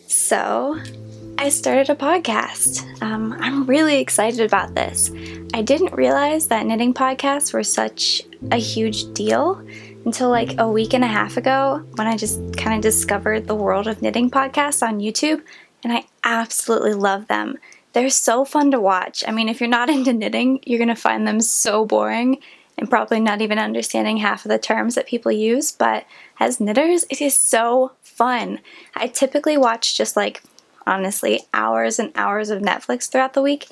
So, I started a podcast. I'm really excited about this. I didn't realize that knitting podcasts were such a huge deal until like a week and a half ago when I just kind of discovered the world of knitting podcasts on YouTube, and I absolutely love them. They're so fun to watch. I mean, if you're not into knitting, you're going to find them so boring and probably not even understanding half of the terms that people use, but as knitters, it is so fun. I typically watch just like, honestly, hours and hours of Netflix throughout the week.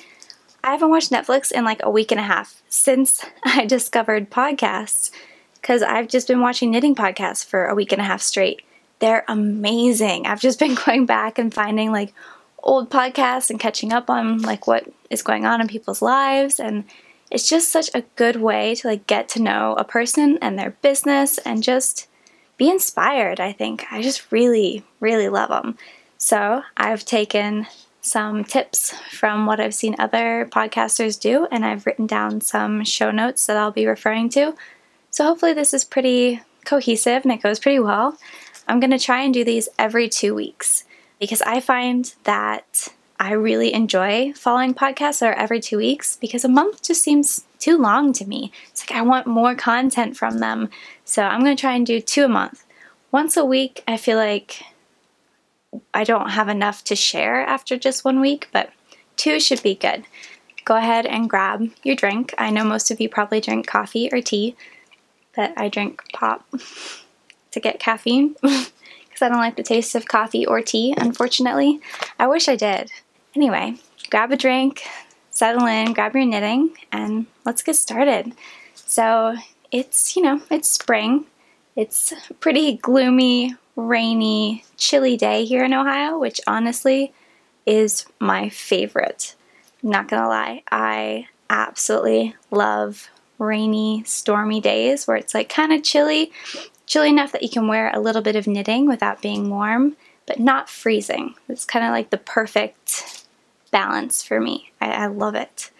I haven't watched Netflix in like a week and a half since I discovered podcasts, because I've just been watching knitting podcasts for a week and a half straight. They're amazing. I've just been going back and finding like old podcasts and catching up on like what is going on in people's lives, and it's just such a good way to like get to know a person and their business and just be inspired, I think. I just really, really love them. So I've taken some tips from what I've seen other podcasters do, and I've written down some show notes that I'll be referring to. So hopefully this is pretty cohesive and it goes pretty well. I'm going to try and do these every 2 weeks because I find that I really enjoy following podcasts that are every 2 weeks because a month just seems too long to me. It's like I want more content from them. So I'm going to try and do 2 a month. Once a week, I feel like I don't have enough to share after just 1 week, but 2 should be good. Go ahead and grab your drink. I know most of you probably drink coffee or tea, but I drink pop to get caffeine because I don't like the taste of coffee or tea, unfortunately. I wish I did. Anyway, grab a drink, settle in, grab your knitting, and let's get started. So it's spring. It's a pretty gloomy, rainy, chilly day here in Ohio, which honestly is my favorite. I'm not gonna lie, I absolutely love rainy, stormy days where it's like kind of chilly enough that you can wear a little bit of knitting without being warm, but not freezing. It's kind of like the perfect balance for me. I love it.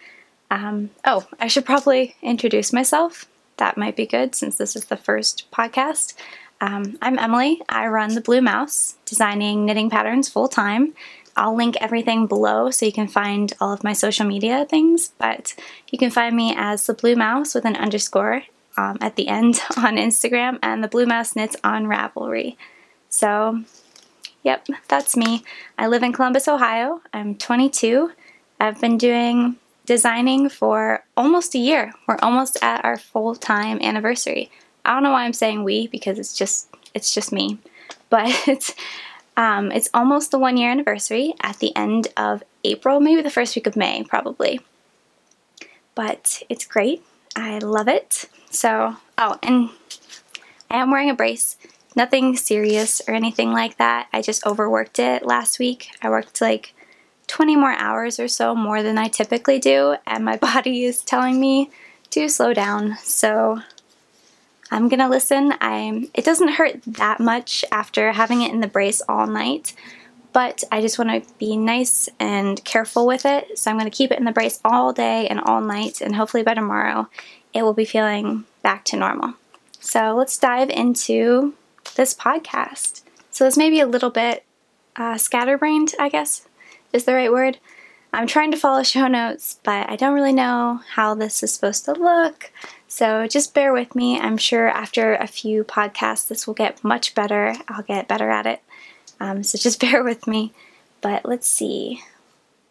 Oh, I should probably introduce myself. That might be good since this is the first podcast. I'm Emily. I run the Blue Mouse, designing knitting patterns full-time. I'll link everything below so you can find all of my social media things, but you can find me as the Blue Mouse with an underscore at the end on Instagram, and the Blue Mouse Knits on Ravelry. So, yep, that's me. I live in Columbus, Ohio. I'm 22. I've been doing designing for almost a year. We're almost at our full-time anniversary. I don't know why I'm saying we, because it's just me. But it's almost the 1 year anniversary at the end of April, maybe the first week of May, probably. But it's great. I love it. So, oh, and I am wearing a brace. Nothing serious or anything like that. I just overworked it last week. I worked like 20 more hours or so more than I typically do, and my body is telling me to slow down. So I'm gonna listen. It doesn't hurt that much after having it in the brace all night, but I just want to be nice and careful with it. So I'm going to keep it in the brace all day and all night, and hopefully by tomorrow it will be feeling back to normal. So let's dive into this podcast. So this may be a little bit scatterbrained, I guess is the right word. I'm trying to follow show notes, but I don't really know how this is supposed to look. So just bear with me. I'm sure after a few podcasts this will get much better. I'll get better at it. So just bear with me. But let's see.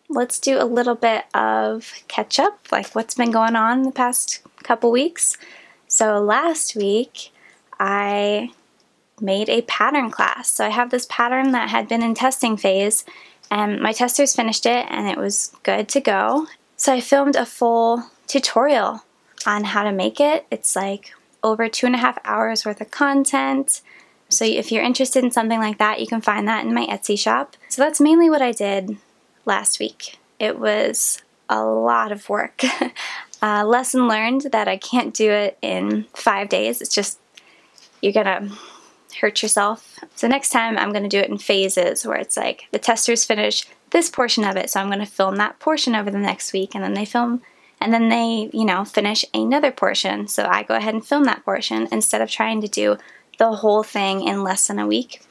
Let's do a little bit of catch up, like what's been going on the past couple weeks. So last week I made a pattern class. So I have this pattern that had been in testing phase, and my testers finished it and it was good to go. So I filmed a full tutorial on how to make it. It's like over 2.5 hours worth of content. So if you're interested in something like that, you can find that in my Etsy shop. So that's mainly what I did last week. It was a lot of work. Lesson learned that I can't do it in 5 days. It's just, you're gonna hurt yourself. So next time I'm gonna do it in phases where it's like the testers finish this portion of it, so I'm gonna film that portion over the next week, and then they film, and then they, finish another portion. So I go ahead and film that portion instead of trying to do the whole thing in less than a week,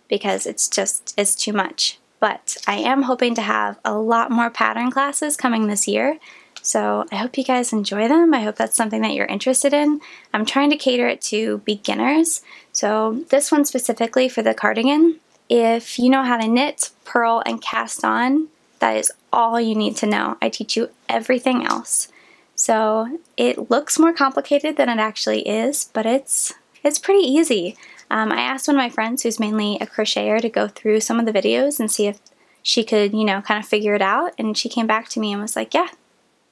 because it's too much. but I am hoping to have a lot more pattern classes coming this year. So I hope you guys enjoy them. I hope that's something that you're interested in. I'm trying to cater it to beginners. So this one specifically for the cardigan, if you know how to knit, purl, and cast on, that is all you need to know. I teach you everything else. So it looks more complicated than it actually is, but it's pretty easy. I asked one of my friends who's mainly a crocheter to go through some of the videos and see if she could, you know, kind of figure it out. And she came back to me and was like, yeah,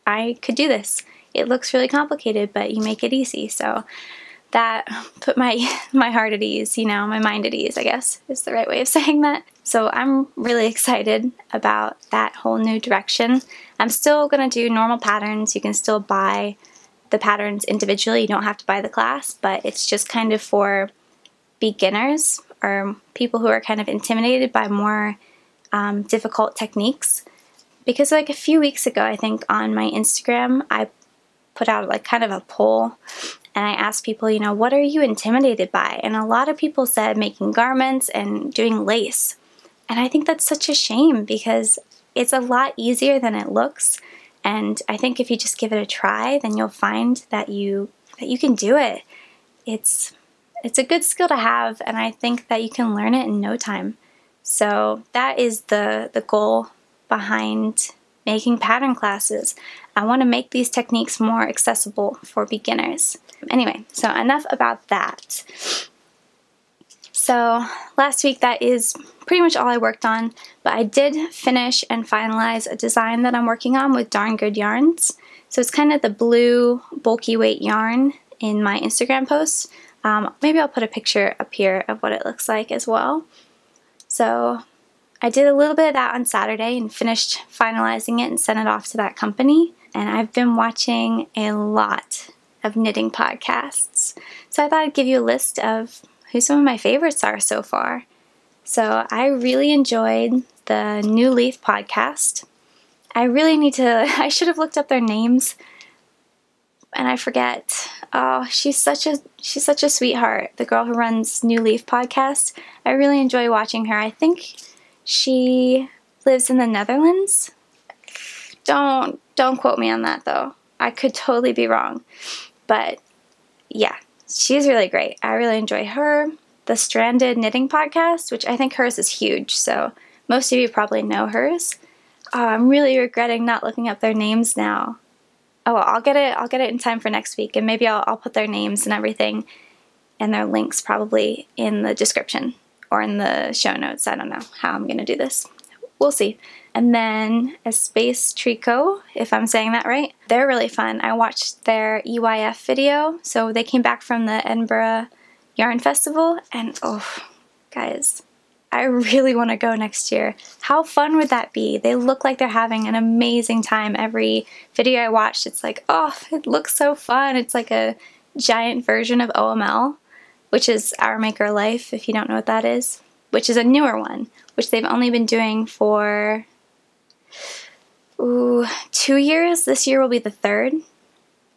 I could do this. It looks really complicated, but you make it easy. So that put my heart at ease, you know, my mind at ease, I guess is the right way of saying that. So I'm really excited about that whole new direction. I'm still going to do normal patterns. You can still buy the patterns individually. You don't have to buy the class, but it's just kind of for beginners or people who are kind of intimidated by more difficult techniques. Because like a few weeks ago, I think on my Instagram, I put out like kind of a poll and I asked people, you know, what are you intimidated by? And a lot of people said making garments and doing lace. And I think that's such a shame because it's a lot easier than it looks. And I think if you just give it a try, then you'll find that you can do it. It's a good skill to have, and I think that you can learn it in no time. So that is the goal behind making pattern classes. I want to make these techniques more accessible for beginners. Anyway, so enough about that. So last week that is pretty much all I worked on, but I did finish and finalize a design that I'm working on with Darn Good Yarns. So it's kind of the blue bulky weight yarn in my Instagram posts. Maybe I'll put a picture up here of what it looks like as well. So I did a little bit of that on Saturday and finished finalizing it and sent it off to that company. And I've been watching a lot of knitting podcasts. So I thought I'd give you a list of who some of my favorites are so far. So I really enjoyed the New Leaf podcast. I should have looked up their names and I forget. Oh, she's such a sweetheart, the girl who runs New Leaf podcast. I really enjoy watching her. I think she lives in the Netherlands. Don't quote me on that though. I could totally be wrong. But yeah, she's really great. I really enjoy her. The Stranded Knitting podcast, which I think hers is huge, so most of you probably know hers. Oh, I'm really regretting not looking up their names now. Oh, well, I'll get it in time for next week, and maybe I'll put their names and everything and their links probably in the description or in the show notes. I don't know how I'm going to do this. We'll see. And then a Space Tricot, if I'm saying that right. They're really fun. I watched their EYF video. So they came back from the Edinburgh Yarn Festival, and oh, guys, I really want to go next year. How fun would that be? They look like they're having an amazing time. Every video I watched, it's like, oh, it looks so fun. It's like a giant version of OML, which is Our Maker Life, if you don't know what that is, which is a newer one, which they've only been doing for 2 years. This year will be the third.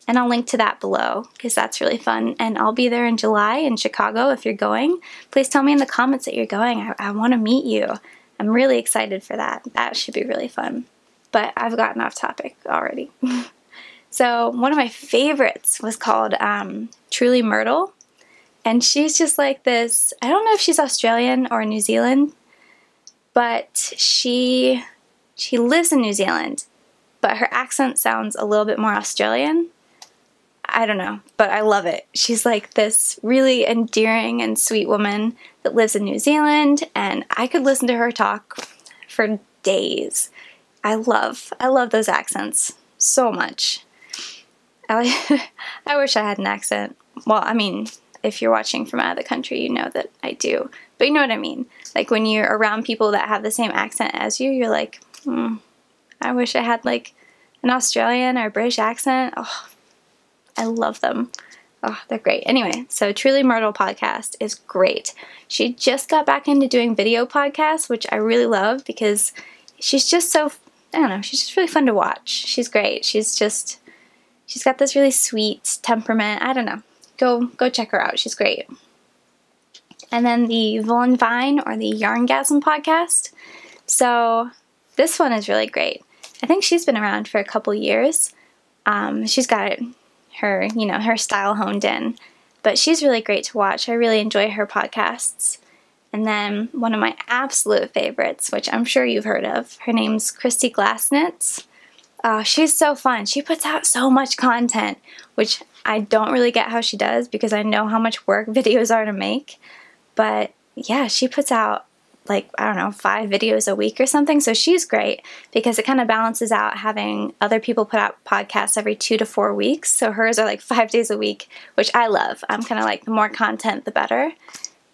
And I'll link to that below because that's really fun. And I'll be there in July in Chicago if you're going. Please tell me in the comments that you're going. I want to meet you. I'm really excited for that. That should be really fun. But I've gotten off topic already. So one of my favorites was called Truly Myrtle. And she's just like this, I don't know if she's Australian or New Zealand, but she lives in New Zealand, but her accent sounds a little bit more Australian. I don't know, but I love it. She's like this really endearing and sweet woman that lives in New Zealand, and I could listen to her talk for days. I love those accents so much. I wish I had an accent. Well, I mean, if you're watching from out of the country, you know that I do. But you know what I mean. Like when you're around people that have the same accent as you, you're like, I wish I had like an Australian or British accent. Oh, I love them. Oh, they're great. Anyway, so Truly Myrtle podcast is great. She just got back into doing video podcasts, which I really love because she's just so, I don't know, she's just really fun to watch. She's great. She's got this really sweet temperament. I don't know. Go check her out. She's great. And then the Von Vine or the Yarngasm podcast. So this one is really great. I think she's been around for a couple years. She's got her, her style honed in, but she's really great to watch. I really enjoy her podcasts. And then one of my absolute favorites, which I'm sure you've heard of, her name's Christy Glassnitz. She's so fun. She puts out so much content, which I don't really get how she does because I know how much work videos are to make. But yeah, she puts out like, I don't know, 5 videos a week or something. So she's great because it kind of balances out having other people put out podcasts every 2 to 4 weeks. So hers are like 5 days a week, which I love. I'm kind of like the more content, the better.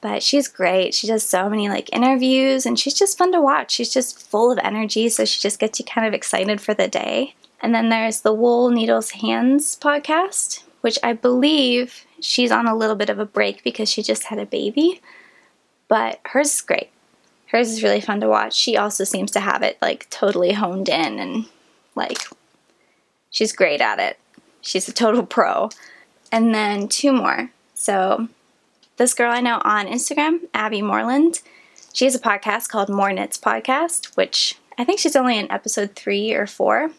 But she's great. She does so many like interviews and she's just fun to watch. She's just full of energy, so she just gets you kind of excited for the day. And then there's the Wool Needles Hands podcast, which I believe she's on a little bit of a break because she just had a baby. But hers is great. Hers is really fun to watch. She also seems to have it like totally honed in and like she's great at it. She's a total pro. And then 2 more. So this girl I know on Instagram, Abby Moreland, she has a podcast called More Knits Podcast, which I think she's only in episode 3 or 4,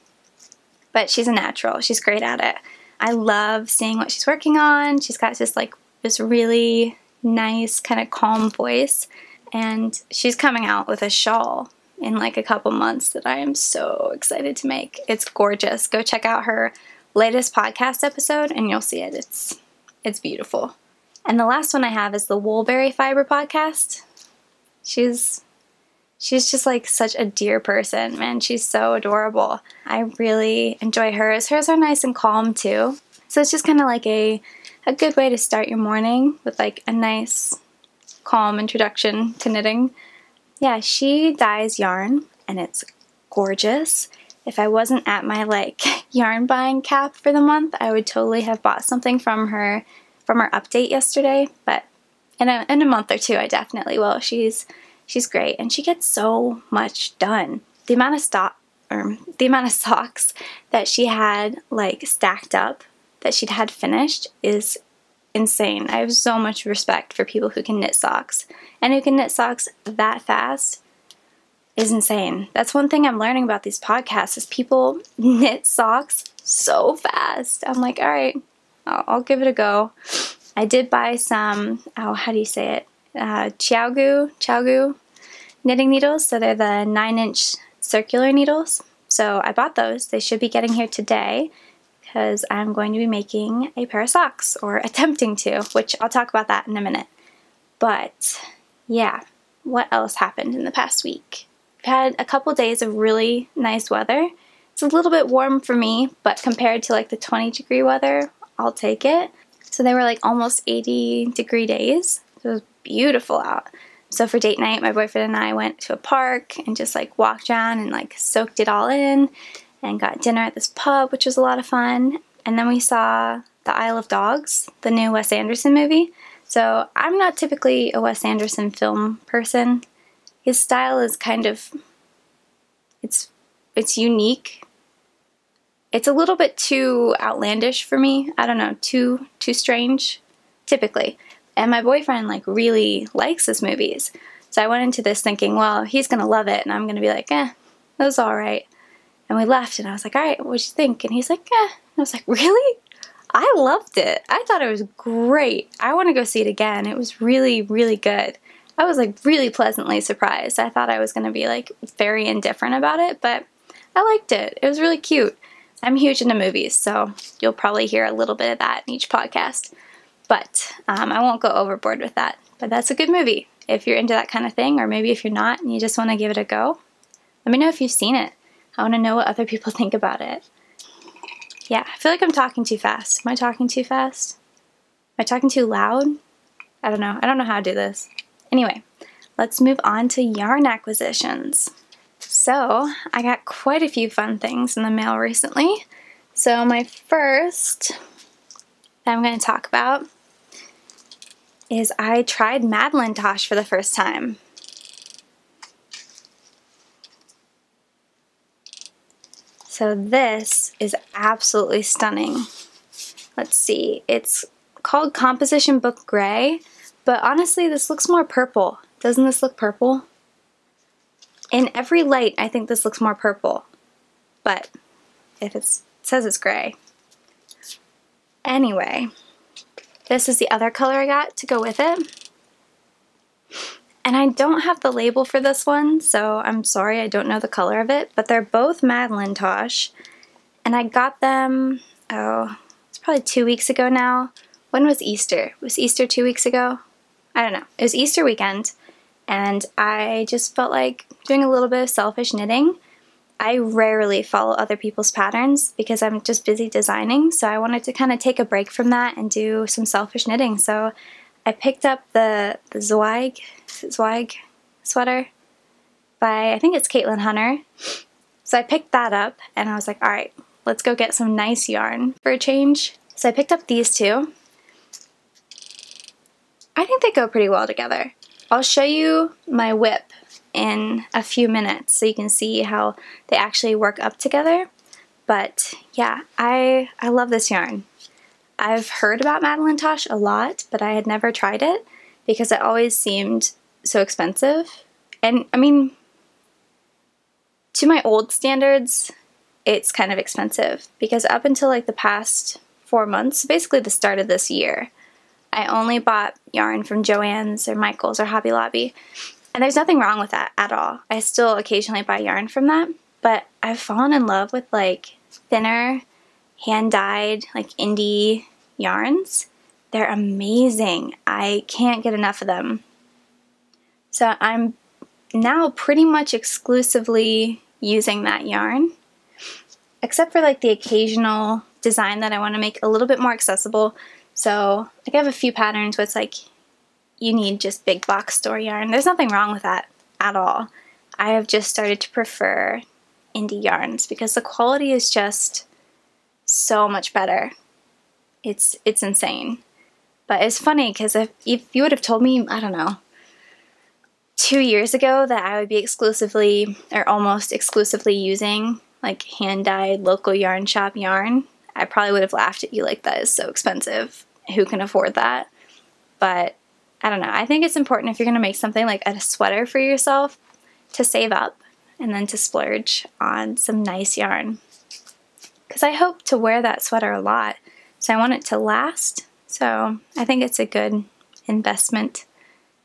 but she's a natural. She's great at it. I love seeing what she's working on. She's got this really nice kind of calm voice, and she's coming out with a shawl in like a couple months that I am so excited to make. It's gorgeous. Go check out her latest podcast episode and you'll see it. It's beautiful. And the last one I have is the Woolberry Fiber podcast. She's just like such a dear person, man. She's so adorable. I really enjoy hers. Hers are nice and calm too. So it's just kind of like a good way to start your morning with like a nice calm introduction to knitting. Yeah, she dyes yarn and it's gorgeous. If I wasn't at my like yarn buying cap for the month, I would totally have bought something from her update yesterday, but in a month or 2 I definitely will. She's great and she gets so much done. The amount of socks that she had like stacked up that she'd had finished is insane. I have so much respect for people who can knit socks, and who can knit socks that fast is insane. That's one thing I'm learning about these podcasts is people knit socks so fast. I'm like, all right, I'll give it a go. I did buy some, how do you say it? Chiaogu knitting needles. So they're the 9-inch circular needles. So I bought those. They should be getting here today because I'm going to be making a pair of socks, or attempting to, which I'll talk about that in a minute. But yeah, what else happened in the past week? I've had a couple days of really nice weather. It's a little bit warm for me, but compared to like the 20-degree weather, I'll take it. So they were like almost 80-degree days. It was beautiful out. So for date night, my boyfriend and I went to a park and just like walked around and like soaked it all in and got dinner at this pub, which was a lot of fun. And then we saw The Isle of Dogs, the new Wes Anderson movie. So I'm not typically a Wes Anderson film person. His style is kind of, it's unique. It's a little bit too outlandish for me. I don't know, too strange, typically. And my boyfriend like really likes his movies. So I went into this thinking, well, he's going to love it. And I'm going to be like, it was all right. And we left and I was like, all right, what'd you think? And he's like, And I was like, really? I loved it. I thought it was great. I want to go see it again. It was really, really good. I was like really pleasantly surprised. I thought I was going to be like very indifferent about it, but I liked it. It was really cute. I'm huge into movies, so you'll probably hear a little bit of that in each podcast. But I won't go overboard with that. But that's a good movie. If you're into that kind of thing, or maybe if you're not and you just want to give it a go, let me know if you've seen it. I want to know what other people think about it. Yeah, I feel like I'm talking too fast. Am I talking too fast? Am I talking too loud? I don't know. I don't know how to do this. Anyway, let's move on to yarn acquisitions. So, I got quite a few fun things in the mail recently. So my first that I'm going to talk about is I tried Madeline Tosh for the first time. So this is absolutely stunning. Let's see, it's called Composition Book Gray, but honestly this looks more purple. Doesn't this look purple? In every light, I think this looks more purple, but if it says it's gray. Anyway, this is the other color I got to go with it. And I don't have the label for this one, so I'm sorry I don't know the color of it, but they're both Madeleine Tosh. And I got them, it's probably 2 weeks ago now. When was Easter? Was Easter 2 weeks ago? I don't know. It was Easter weekend, and I just felt like doing a little bit of selfish knitting. I rarely follow other people's patterns because I'm just busy designing, so I wanted to kind of take a break from that and do some selfish knitting. So I picked up the Zweig sweater by, I think it's Caitlin Hunter. So I picked that up and I was like, alright, let's go get some nice yarn for a change. So I picked up these two. I think they go pretty well together. I'll show you my whip in a few minutes so you can see how they actually work up together. But yeah, I love this yarn. I've heard about Madeleine Tosh a lot, but I had never tried it because it always seemed so expensive. And I mean, to my old standards, it's kind of expensive because up until like the past 4 months, basically the start of this year, I only bought yarn from Joann's or Michael's or Hobby Lobby. And there's nothing wrong with that at all. I still occasionally buy yarn from that, but I've fallen in love with like thinner, hand-dyed, like indie yarns. They're amazing. I can't get enough of them. So I'm now pretty much exclusively using that yarn, except for like the occasional design that I want to make a little bit more accessible. So like I have a few patterns where it's like you need just big box store yarn. There's nothing wrong with that at all. I have just started to prefer indie yarns because the quality is just so much better. It's insane. But it's funny because if you would have told me, I don't know, 2 years ago that I would be exclusively or almost exclusively using like hand-dyed local yarn shop yarn, I probably would have laughed at you like, that is so expensive. Who can afford that? But I don't know. I think it's important if you're going to make something like a sweater for yourself to save up and then to splurge on some nice yarn. Because I hope to wear that sweater a lot, so I want it to last. So I think it's a good investment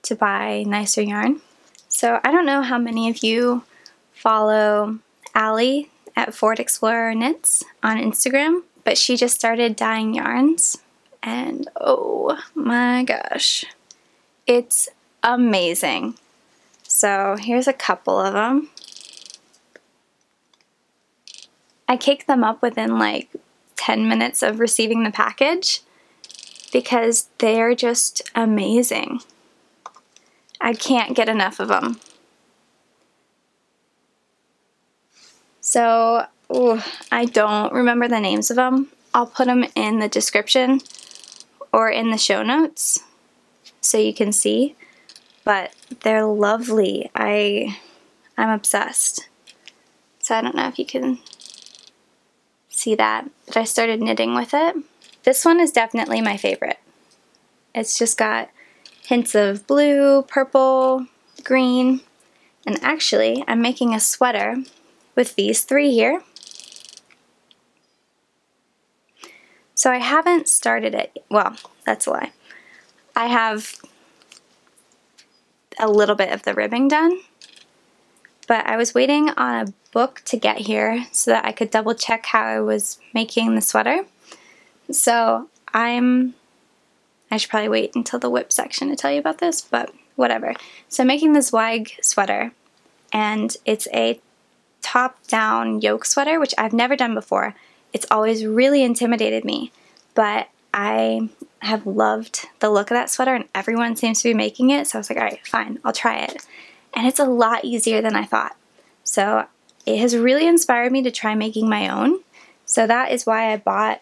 to buy nicer yarn. So I don't know how many of you follow Allie at Ford Explorer Knits on Instagram, but she just started dyeing yarns, and oh my gosh, it's amazing. So here's a couple of them. I caked them up within like 10 minutes of receiving the package because they're just amazing. I can't get enough of them. So, I don't remember the names of them. I'll put them in the description or in the show notes so you can see. But they're lovely. I'm obsessed. So I don't know if you can see that, but I started knitting with it. This one is definitely my favorite. It's just got hints of blue, purple, green, and actually I'm making a sweater with these three here. So I haven't started it. Well, that's a lie. I have a little bit of the ribbing done, but I was waiting on a book to get here so that I could double check how I was making the sweater. So I should probably wait until the whip section to tell you about this, but whatever. So I'm making this Zweig sweater, and it's a top-down yoke sweater, which I've never done before. It's always really intimidated me, but I have loved the look of that sweater, and everyone seems to be making it, so I was like, alright, fine, I'll try it. And it's a lot easier than I thought. So it has really inspired me to try making my own. So that is why I bought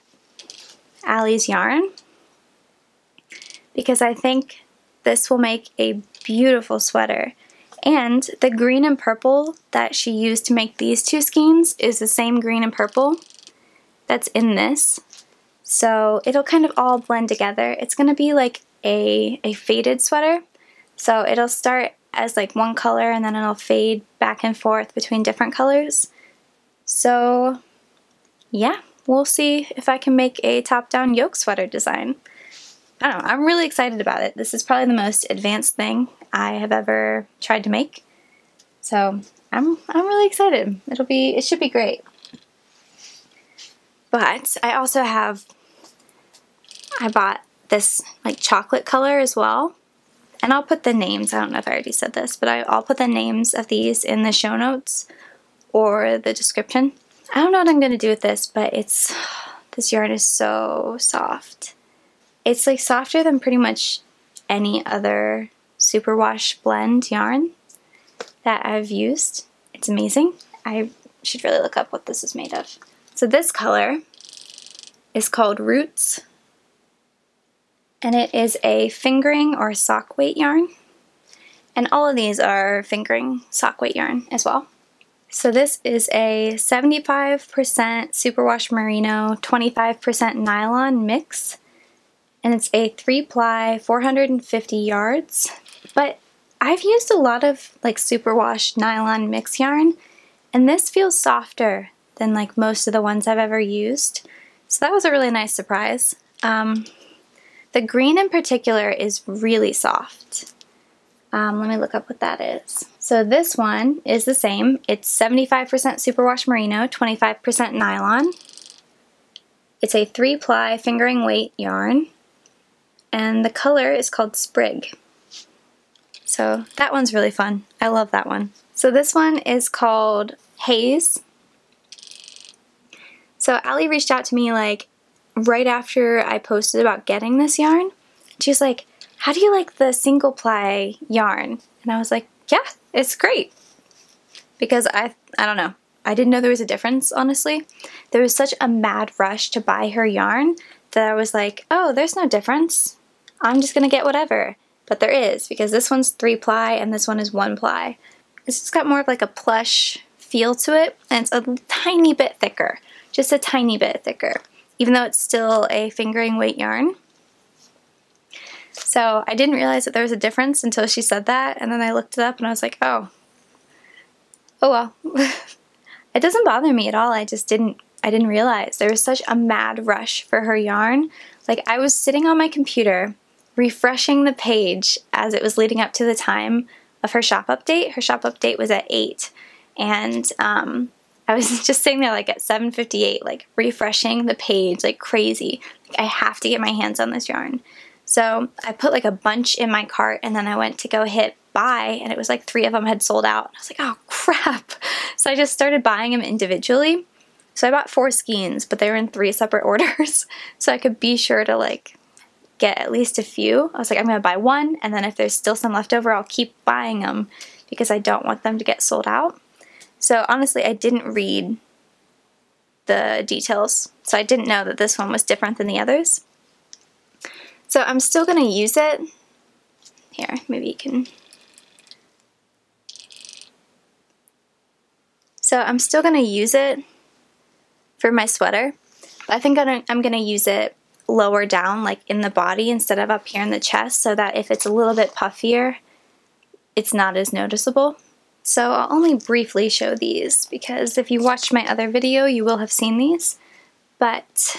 Allie's yarn, because I think this will make a beautiful sweater. And the green and purple that she used to make these two skeins is the same green and purple that's in this. So it'll kind of all blend together. It's going to be like a faded sweater. So it'll start as like one color and then it'll fade back and forth between different colors. So yeah, we'll see if I can make a top-down yoke sweater design. I don't know, I'm really excited about it. This is probably the most advanced thing I have ever tried to make. So I'm really excited. It should be great. But I also I bought this like chocolate color as well. And I'll put the names, I don't know if I already said this, but I'll put the names of these in the show notes or the description. I don't know what I'm going to do with this, but this yarn is so soft. It's like softer than pretty much any other superwash blend yarn that I've used. It's amazing. I should really look up what this is made of. So this color is called Roots, and it is a fingering or sock weight yarn. And all of these are fingering sock weight yarn as well. So this is a 75% superwash merino, 25% nylon mix. And it's a 3-ply, 450 yards. But I've used a lot of like superwash nylon mix yarn, and this feels softer than like most of the ones I've ever used. So that was a really nice surprise. The green in particular is really soft. Let me look up what that is. So this one is the same. It's 75% superwash merino, 25% nylon. It's a 3-ply fingering weight yarn. And the color is called Sprig. So that one's really fun. I love that one. So this one is called Haze. So Allie reached out to me like right after I posted about getting this yarn. She was like, how do you like the single ply yarn? And I was like, yeah, it's great. Because I don't know. I didn't know there was a difference, honestly. There was such a mad rush to buy her yarn that I was like, oh, there's no difference. I'm just gonna get whatever. But there is, because this one's 3-ply and this one is 1-ply. It's just got more of like a plush feel to it, and it's a tiny bit thicker. Just a tiny bit thicker, even though it's still a fingering weight yarn. So I didn't realize that there was a difference until she said that, and then I looked it up and I was like, oh well. It doesn't bother me at all. I didn't realize there was such a mad rush for her yarn. Like, I was sitting on my computer refreshing the page as it was leading up to the time of her shop update. Her shop update was at 8, and I was just sitting there like at 7:58, like refreshing the page like crazy. Like, I have to get my hands on this yarn. So I put like a bunch in my cart, and then I went to go hit buy, and it was like 3 of them had sold out. I was like, oh crap. So I just started buying them individually. So I bought 4 skeins, but they were in 3 separate orders, so I could be sure to like get at least a few. I was like, I'm gonna buy 1, and then if there's still some left over, I'll keep buying them because I don't want them to get sold out. So honestly, I didn't read the details, so I didn't know that this one was different than the others. So I'm still gonna use it. Here, maybe you can. So I'm still gonna use it for my sweater, but I think I'm gonna use it lower down, like in the body instead of up here in the chest, so that if it's a little bit puffier, it's not as noticeable. So I'll only briefly show these, because if you watched my other video, you will have seen these. But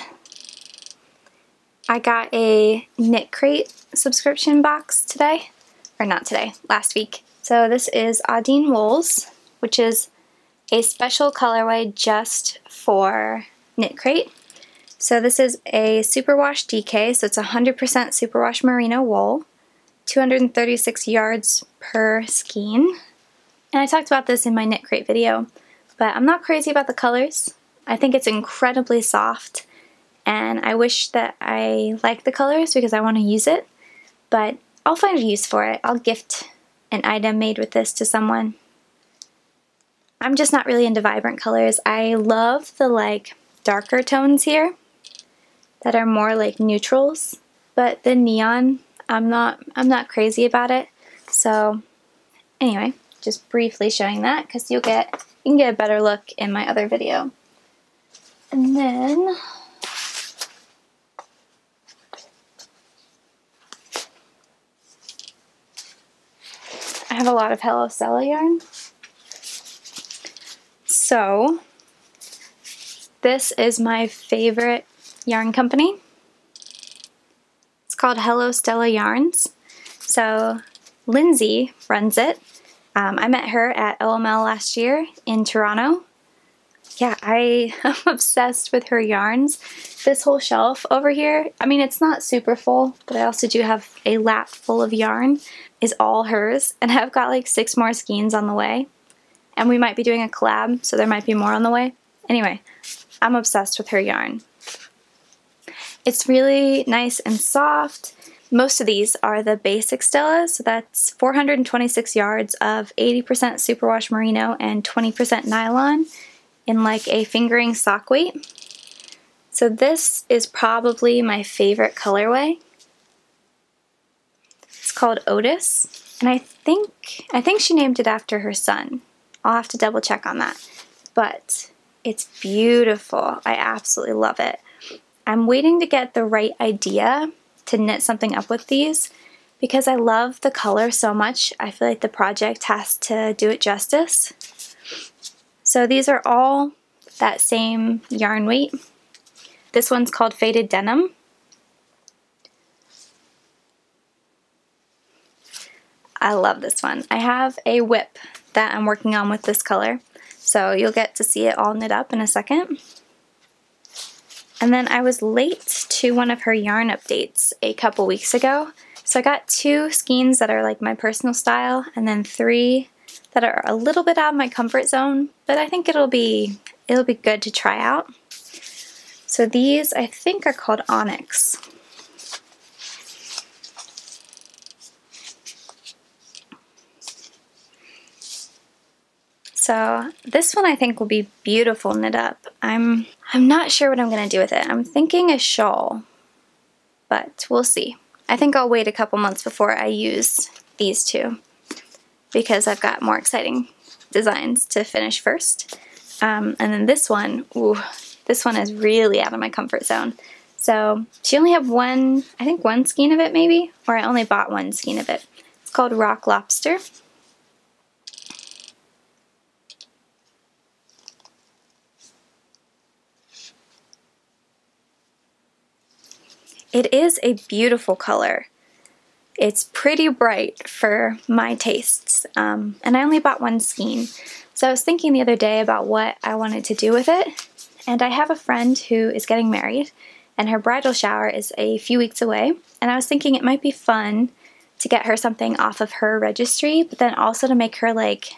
I got a Nit Crate subscription box today, or not today, last week. So this is Audine Wools, which is a special colorway just for Nit Crate. So this is a superwash DK, so it's 100% superwash merino wool, 236 yards per skein. And I talked about this in my Nit Crate video, but I'm not crazy about the colors. I think it's incredibly soft, and I wish that I liked the colors because I want to use it, but I'll find a use for it. I'll gift an item made with this to someone. I'm just not really into vibrant colors. I love the like darker tones here that are more like neutrals, but the neon, I'm not crazy about it. So anyway, just briefly showing that because you can get a better look in my other video. And then I have a lot of Hello Stella yarn. So this is my favorite yarn company. It's called Hello Stella Yarns. So Lindsay runs it. I met her at LML last year in Toronto. Yeah, I am obsessed with her yarns. This whole shelf over here, I mean, it's not super full, but I also do have a lap full of yarn, is all hers. And I've got like 6 more skeins on the way. And we might be doing a collab, so there might be more on the way. Anyway, I'm obsessed with her yarn. It's really nice and soft. Most of these are the basic Stella, so that's 426 yards of 80% superwash merino and 20% nylon in like a fingering sock weight. So this is probably my favorite colorway. It's called Otis, and I think she named it after her son. I'll have to double check on that. But it's beautiful. I absolutely love it. I'm waiting to get the right idea to knit something up with these because I love the color so much. I feel like the project has to do it justice. So these are all that same yarn weight. This one's called Faded Denim. I love this one. I have a whip that I'm working on with this color, so you'll get to see it all knit up in a second. And then I was late to one of her yarn updates a couple weeks ago. So I got 2 skeins that are like my personal style, and then 3 that are a little bit out of my comfort zone, but I think it'll be good to try out. So these I think are called Onyx. So this one I think will be beautiful knit up. I'm not sure what I'm going to do with it. I'm thinking a shawl, but we'll see. I think I'll wait a couple months before I use these 2 because I've got more exciting designs to finish first. And then this one, ooh, this one is really out of my comfort zone. So she only have one skein of it maybe, or I only bought 1 skein of it. It's called Rock Lobster. It is a beautiful color. It's pretty bright for my tastes, and I only bought 1 skein. So I was thinking the other day about what I wanted to do with it, and I have a friend who is getting married, and her bridal shower is a few weeks away, and I was thinking it might be fun to get her something off of her registry, but then also to make her like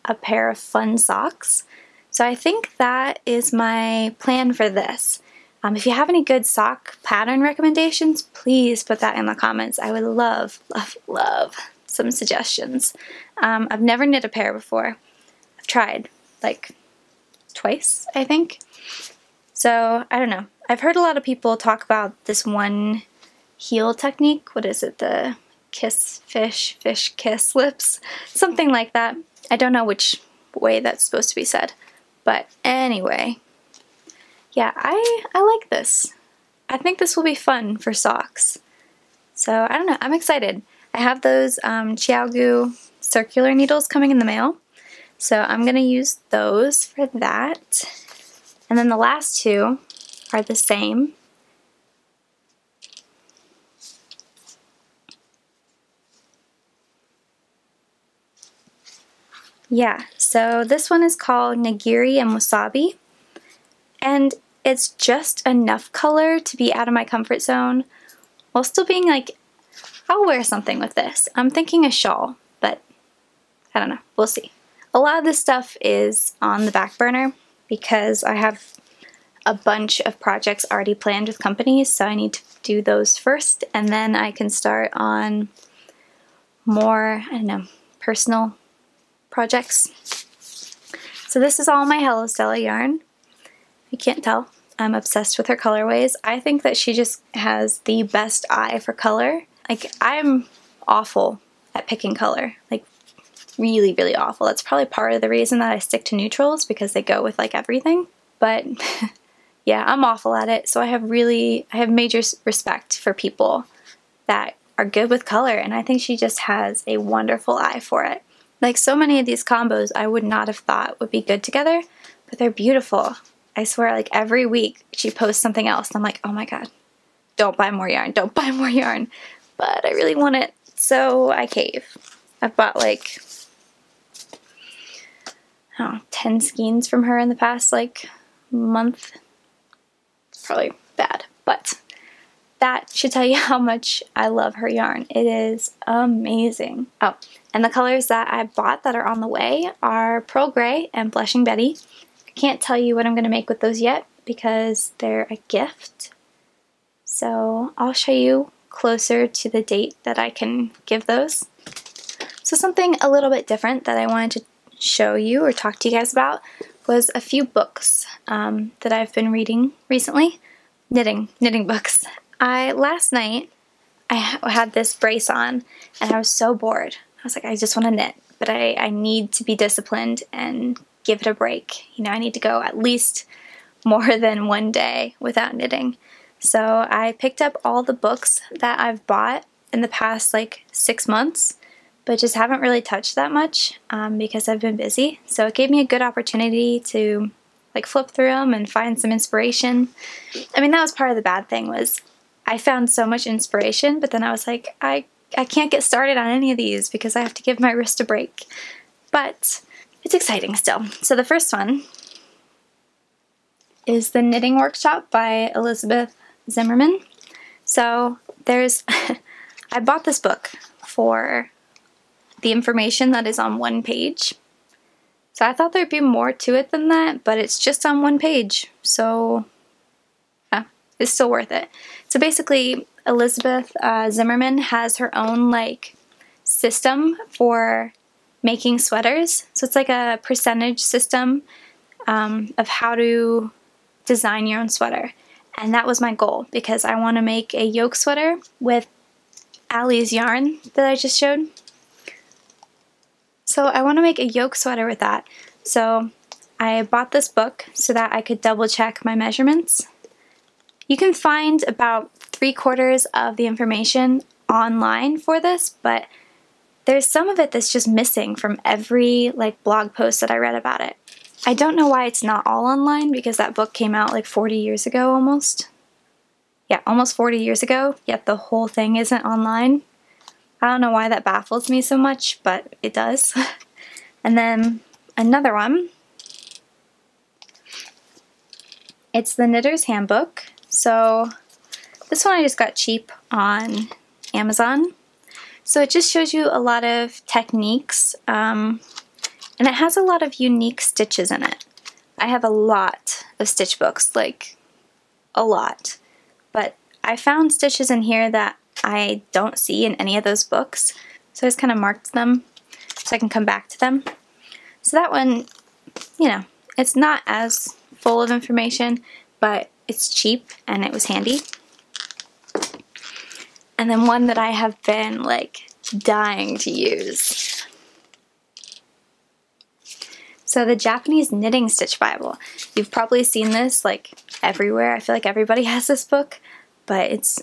a pair of fun socks. So I think that is my plan for this. If you have any good sock pattern recommendations, please put that in the comments. I would love, love, love some suggestions. I've never knit a pair before. I've tried like twice, I think. So I don't know. I've heard a lot of people talk about this one heel technique. What is it? The kiss fish, fish kiss lips? Something like that. I don't know which way that's supposed to be said. But anyway. Yeah, I like this. I think this will be fun for socks. So, I don't know, I'm excited. I have those Chiaogu circular needles coming in the mail. So I'm going to use those for that. And then the last 2 are the same. Yeah, so this one is called Nigiri and Wasabi. And it's just enough color to be out of my comfort zone while still being like, I'll wear something with this. I'm thinking a shawl, but I don't know. We'll see. A lot of this stuff is on the back burner because I have a bunch of projects already planned with companies, so I need to do those first, and then I can start on more, I don't know, personal projects. So this is all my Hello Stella yarn. You can't tell. I'm obsessed with her colorways. I think that she just has the best eye for color. Like, I'm awful at picking color. Like, really, really awful. That's probably part of the reason that I stick to neutrals, because they go with, like, everything. But, yeah, I'm awful at it. So I have major respect for people that are good with color, and I think she just has a wonderful eye for it. Like, so many of these combos I would not have thought would be good together, but they're beautiful. I swear, like, every week she posts something else, and I'm like, oh my god, don't buy more yarn, don't buy more yarn. But I really want it, so I cave. I've bought like, I don't know, 10 skeins from her in the past, like, month. It's probably bad, but that should tell you how much I love her yarn. It is amazing. Oh, and the colors that I bought that are on the way are Pearl Gray and Blushing Betty. I can't tell you what I'm going to make with those yet because they're a gift. So I'll show you closer to the date that I can give those. So something a little bit different that I wanted to show you or talk to you guys about was a few books that I've been reading recently. Knitting books. Last night I had this brace on and I was so bored. I was like, I just want to knit, but I need to be disciplined and give it a break. You know, I need to go at least more than one day without knitting. So I picked up all the books that I've bought in the past like 6 months, but just haven't really touched that much because I've been busy. So it gave me a good opportunity to like flip through them and find some inspiration. I mean, that was part of the bad thing, was I found so much inspiration, but then I was like, I can't get started on any of these because I have to give my wrist a break. But it's exciting still. So the first one is The Knitting Workshop by Elizabeth Zimmerman. So there's, I bought this book for the information that is on one page. So I thought there'd be more to it than that, but it's just on one page. So yeah, it's still worth it. So basically, Elizabeth Zimmerman has her own like system for making sweaters. So it's like a percentage system of how to design your own sweater. And that was my goal because I want to make a yoke sweater with Allie's yarn that I just showed. So I want to make a yoke sweater with that. So I bought this book so that I could double check my measurements. You can find about 3/4 of the information online for this, but there's some of it that's just missing from every like blog post that I read about it. I don't know why it's not all online because that book came out like 40 years ago almost. Yeah, almost 40 years ago, yet the whole thing isn't online. I don't know why that baffles me so much, but it does. And then another one, it's The Knitter's Handbook. So this one I just got cheap on Amazon. So it just shows you a lot of techniques, and it has a lot of unique stitches in it. I have a lot of stitch books, like a lot, but I found stitches in here that I don't see in any of those books, so I just kind of marked them so I can come back to them. So that one, you know, it's not as full of information, but it's cheap and it was handy. And then one that I have been like dying to use. So the Japanese Knitting Stitch Bible. You've probably seen this like everywhere. I feel like everybody has this book, but it's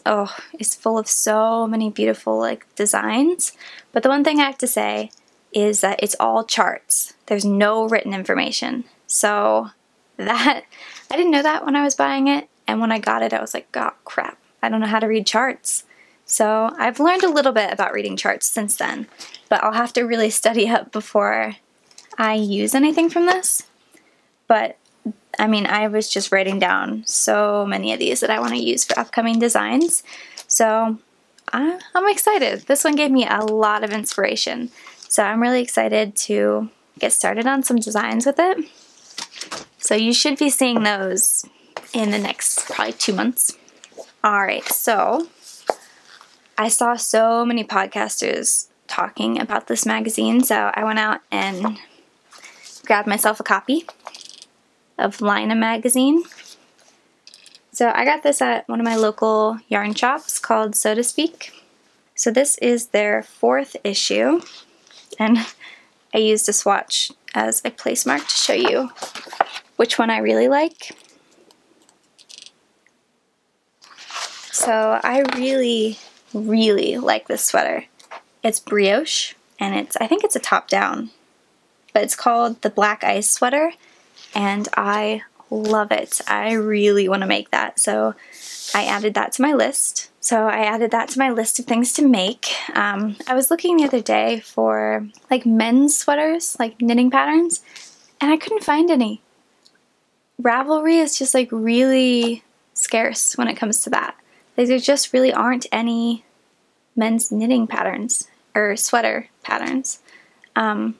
full of so many beautiful like designs. But the one thing I have to say is that it's all charts. There's no written information. So that, I didn't know that when I was buying it, and when I got it I was like, oh crap, I don't know how to read charts. So I've learned a little bit about reading charts since then, but I'll have to really study up before I use anything from this. But I mean, I was just writing down so many of these that I want to use for upcoming designs. So I'm excited. This one gave me a lot of inspiration. So I'm really excited to get started on some designs with it. So you should be seeing those in the next probably 2 months. Alright, so I saw so many podcasters talking about this magazine, so I went out and grabbed myself a copy of Lina magazine. So I got this at one of my local yarn shops called So to Speak. So this is their 4th issue, and I used a swatch as a place mark to show you which one I really like. So I really really like this sweater. It's brioche, and I think it's a top down, but it's called the Black Ice sweater, and I love it. I really want to make that, so I added that to my list. Of things to make. I was looking the other day for like men's sweaters, like knitting patterns, and I couldn't find any. Ravelry is just like really scarce when it comes to that. Like, there just really aren't any men's knitting patterns or sweater patterns. I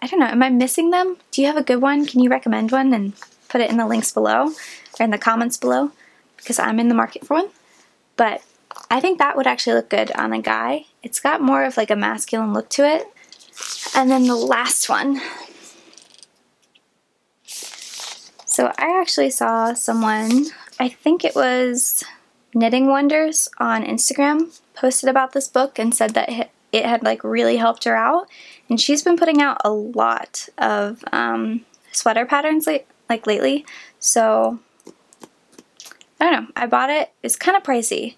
don't know, am I missing them? Do you have a good one? Can you recommend one and put it in the links below or in the comments below? Because I'm in the market for one. But I think that would actually look good on a guy. It's got more of like a masculine look to it. And then the last one. So I actually saw someone, I think it was Knitting Wonders on Instagram, posted about this book and said that it had like really helped her out. And she's been putting out a lot of sweater patterns lately. So I don't know, I bought it. It's kind of pricey.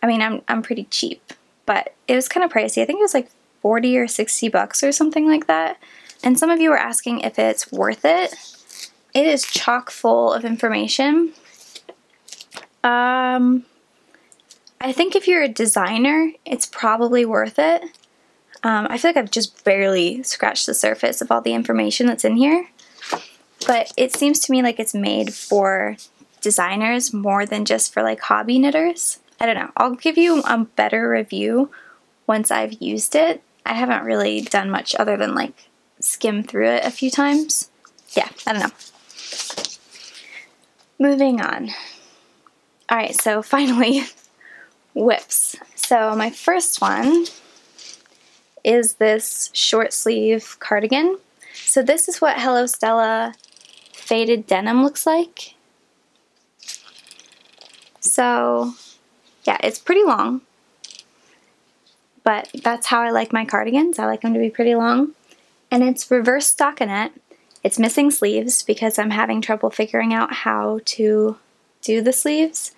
I mean, I'm pretty cheap, but it was kind of pricey. I think it was like 40 or 60 bucks or something like that. And some of you were asking if it's worth it. It is chock full of information. I think if you're a designer, it's probably worth it. I feel like I've just barely scratched the surface of all the information that's in here. But it seems to me like it's made for designers more than just for like hobby knitters. I don't know. I'll give you a better review once I've used it. I haven't really done much other than like skim through it a few times. Yeah, I don't know. Moving on. Alright, so finally, whips. So my first one is this short sleeve cardigan. So this is what Hello Stella faded denim looks like. So yeah, it's pretty long, but that's how I like my cardigans. I like them to be pretty long. And it's reverse stockinette. It's missing sleeves because I'm having trouble figuring out how to do the sleeves.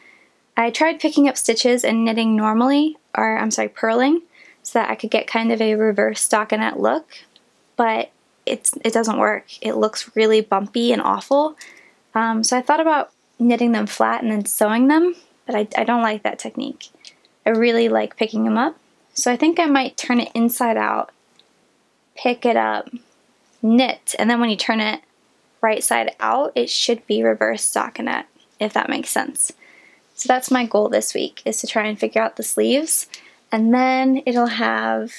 I tried picking up stitches and knitting normally, or I'm sorry, purling, so that I could get kind of a reverse stockinette look, but it doesn't work. It looks really bumpy and awful. So I thought about knitting them flat and then sewing them, but I don't like that technique. I really like picking them up. So I think I might turn it inside out, pick it up, knit, and then when you turn it right side out, it should be reverse stockinette, if that makes sense. So that's my goal this week, is to try and figure out the sleeves. And then it'll have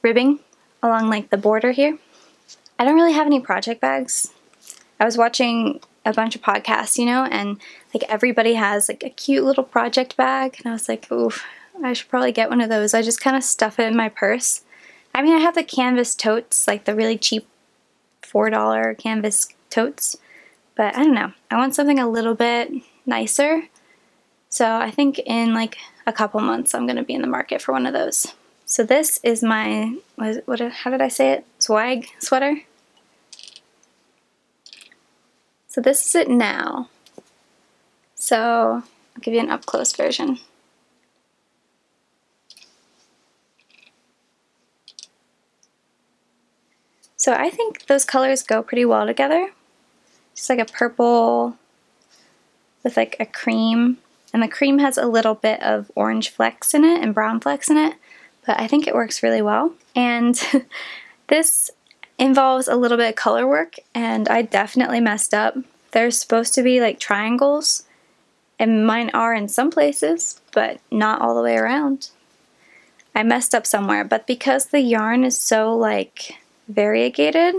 ribbing along like the border here. I don't really have any project bags. I was watching a bunch of podcasts, you know, and like everybody has like a cute little project bag. And I was like, ooh, I should probably get one of those. I just kind of stuff it in my purse. I mean, I have the canvas totes, like the really cheap $4 canvas totes, but I don't know. I want something a little bit nicer. So I think in like a couple months I'm going to be in the market for one of those. So this is my, how did I say it? Swag sweater. So this is it now. So I'll give you an up close version. So I think those colors go pretty well together. Just like a purple with like a cream. And the cream has a little bit of orange flecks in it and brown flecks in it. But I think it works really well. And this involves a little bit of color work. And I definitely messed up. There's supposed to be like triangles. And mine are in some places, but not all the way around. I messed up somewhere. But because the yarn is so like variegated,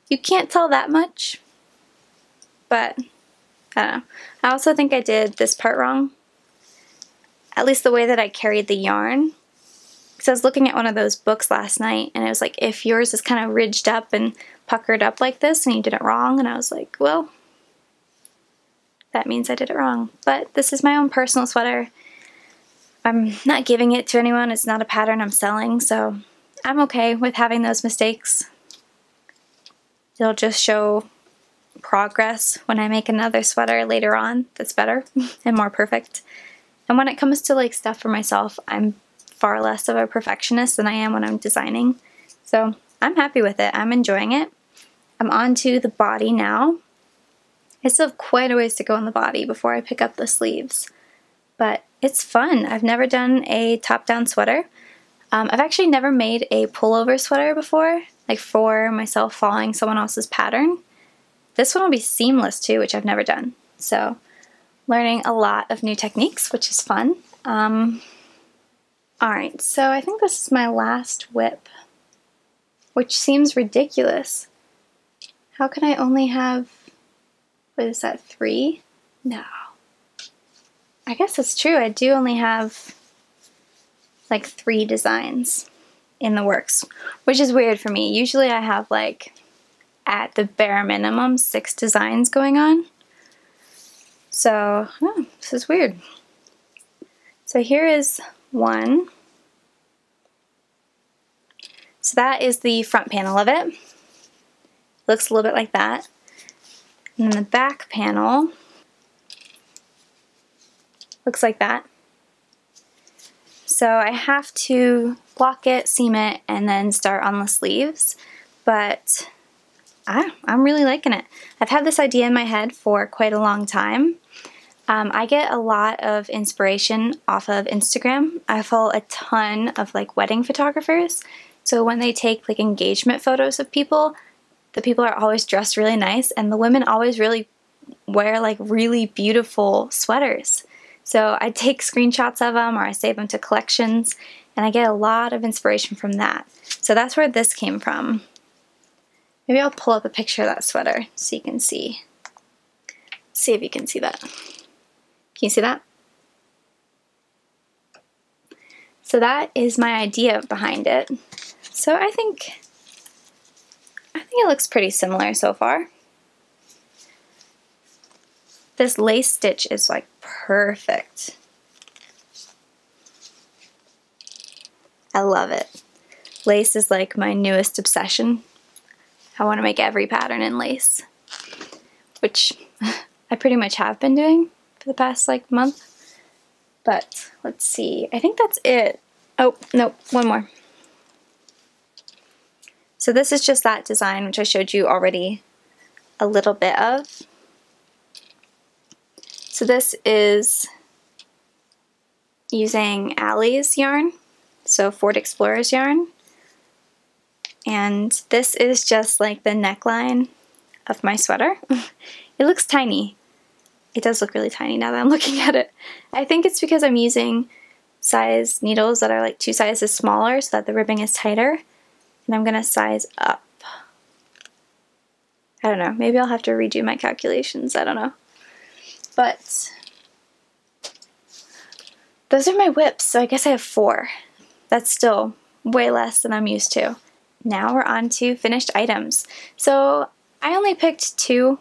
you can't tell that much, but I don't know. I also think I did this part wrong, at least the way that I carried the yarn, because I was looking at one of those books last night and it was like, if yours is kind of ridged up and puckered up like this and you did it wrong, and I was like, well, that means I did it wrong. But this is my own personal sweater. I'm not giving it to anyone. It's not a pattern I'm selling, so I'm okay with having those mistakes. It'll just show progress when I make another sweater later on that's better and more perfect. And when it comes to like stuff for myself, I'm far less of a perfectionist than I am when I'm designing. So I'm happy with it. I'm enjoying it. I'm on to the body now. I still have quite a ways to go on the body before I pick up the sleeves. But it's fun. I've never done a top-down sweater. I've actually never made a pullover sweater before, like for myself following someone else's pattern. This one will be seamless too, which I've never done. So learning a lot of new techniques, which is fun. Alright, so I think this is my last whip, which seems ridiculous. How can I only have, what is that, 3? No. I guess it's true, I do only have like 3 designs in the works, which is weird for me. Usually I have like, at the bare minimum, 6 designs going on. So, oh, this is weird. So here is one. So that is the front panel of it. Looks a little bit like that. And then the back panel looks like that. So I have to block it, seam it, and then start on the sleeves. But I'm really liking it. I've had this idea in my head for quite a long time. I get a lot of inspiration off of Instagram. I follow a ton of like wedding photographers. So when they take like engagement photos of people, the people are always dressed really nice and the women always really wear like really beautiful sweaters. So I take screenshots of them or I save them to collections and I get a lot of inspiration from that. So that's where this came from. Maybe I'll pull up a picture of that sweater so you can see. See if you can see that. Can you see that? So that is my idea behind it. So I think it looks pretty similar so far. This lace stitch is like perfect. I love it. Lace is like my newest obsession. I want to make every pattern in lace, which I pretty much have been doing for the past like month. But let's see, I think that's it. Oh, no, one more. So this is just that design, which I showed you already a little bit of. So this is using Allie's yarn, so Ford Explorer's yarn. And this is just like the neckline of my sweater. It looks tiny. It does look really tiny now that I'm looking at it. I think it's because I'm using size needles that are like 2 sizes smaller so that the ribbing is tighter. And I'm going to size up. I don't know. Maybe I'll have to redo my calculations. I don't know. But those are my whips. So I guess I have 4. That's still way less than I'm used to. Now we're on to finished items. So I only picked 2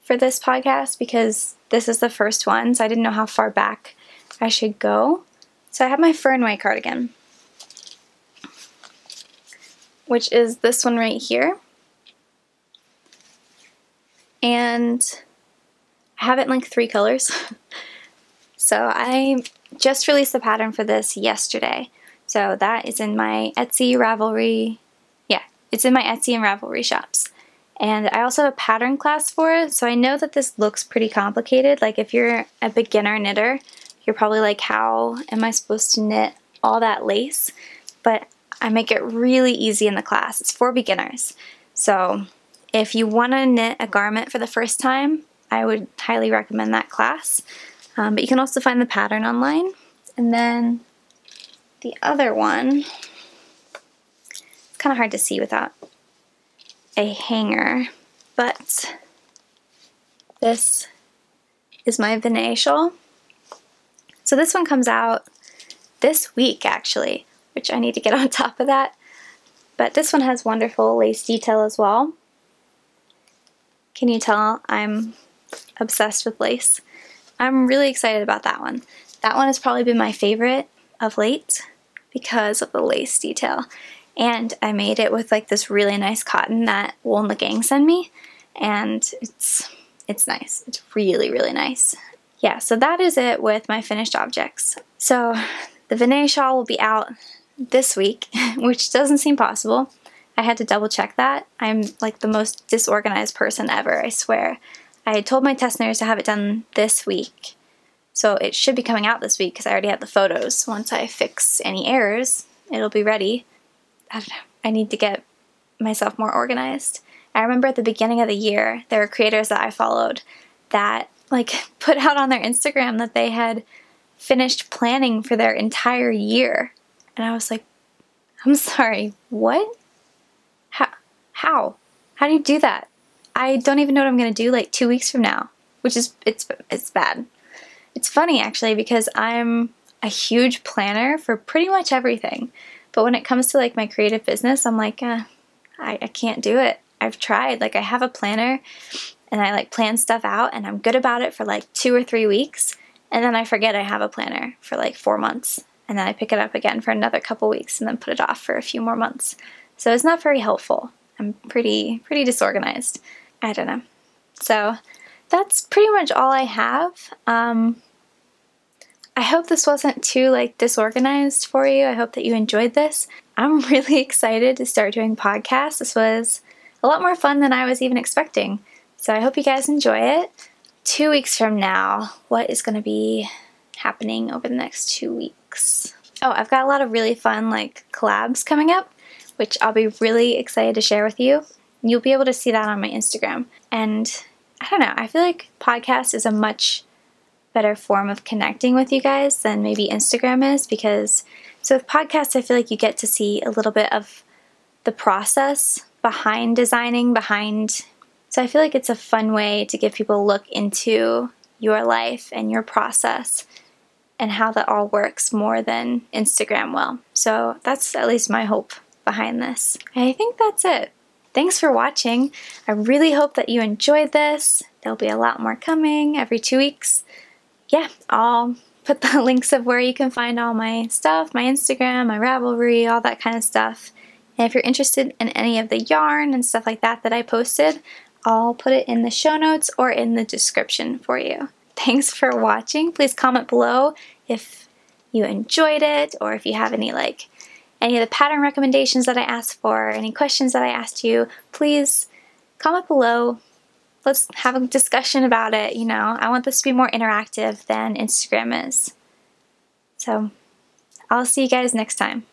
for this podcast because this is the first one, so I didn't know how far back I should go. So I have my Fern Way cardigan, which is this one right here. And I have it in like 3 colors. So I just released the pattern for this yesterday. So that is in my Etsy, Ravelry. Yeah, it's in my Etsy and Ravelry shops. And I also have a pattern class for it, so I know that this looks pretty complicated. Like if you're a beginner knitter, you're probably like, how am I supposed to knit all that lace? But I make it really easy in the class. It's for beginners. So if you want to knit a garment for the first time, I would highly recommend that class. But you can also find the pattern online. And then the other one, it's kind of hard to see without a hanger, but this is my Vinay Shawl. So this one comes out this week actually, which I need to get on top of that. But this one has wonderful lace detail as well. Can you tell I'm obsessed with lace? I'm really excited about that one. That one has probably been my favorite of late because of the lace detail. And I made it with like this really nice cotton that Wool and the Gang sent me, and it's nice. It's really, really nice. yeah, so that is it with my finished objects. So the Vinay Shawl will be out this week, which doesn't seem possible. I had to double check that. I'm like the most disorganized person ever, I swear. I told my testers to have it done this week, so it should be coming out this week because I already have the photos. Once I fix any errors, it'll be ready. I don't know. I need to get myself more organized. I remember at the beginning of the year, there were creators that I followed that like put out on their Instagram that they had finished planning for their entire year. And I was like, I'm sorry, what? How? How do you do that? I don't even know what I'm going to do like 2 weeks from now, which is, it's bad. It's funny actually because I'm a huge planner for pretty much everything. But when it comes to like my creative business, I'm like, I can't do it. I've tried. Like I have a planner and I like plan stuff out and I'm good about it for like 2 or 3 weeks. And then I forget I have a planner for like 4 months. And then I pick it up again for another couple weeks and then put it off for a few more months. So it's not very helpful. I'm pretty disorganized. I don't know. So that's pretty much all I have. I hope this wasn't too like disorganized for you. I hope that you enjoyed this. I'm really excited to start doing podcasts. This was a lot more fun than I was even expecting. So I hope you guys enjoy it. 2 weeks from now, what is going to be happening over the next 2 weeks? Oh, I've got a lot of really fun like collabs coming up, which I'll be really excited to share with you. You'll be able to see that on my Instagram. And I don't know, I feel like podcast is a much better form of connecting with you guys than maybe Instagram is, because so with podcasts I feel like you get to see a little bit of the process behind designing, so I feel like it's a fun way to give people a look into your life and your process and how that all works more than Instagram will. So that's at least my hope behind this. I think that's it. Thanks for watching. I really hope that you enjoyed this. There'll be a lot more coming every 2 weeks. Yeah, I'll put the links of where you can find all my stuff, my Instagram, my Ravelry, all that kind of stuff. And if you're interested in any of the yarn and stuff like that I posted, I'll put it in the show notes or in the description for you. Thanks for watching. Please comment below if you enjoyed it or if you have any of the pattern recommendations that I asked for, any questions that I asked you. Please comment below. Let's have a discussion about it, you know. I want this to be more interactive than Instagram is. So, I'll see you guys next time.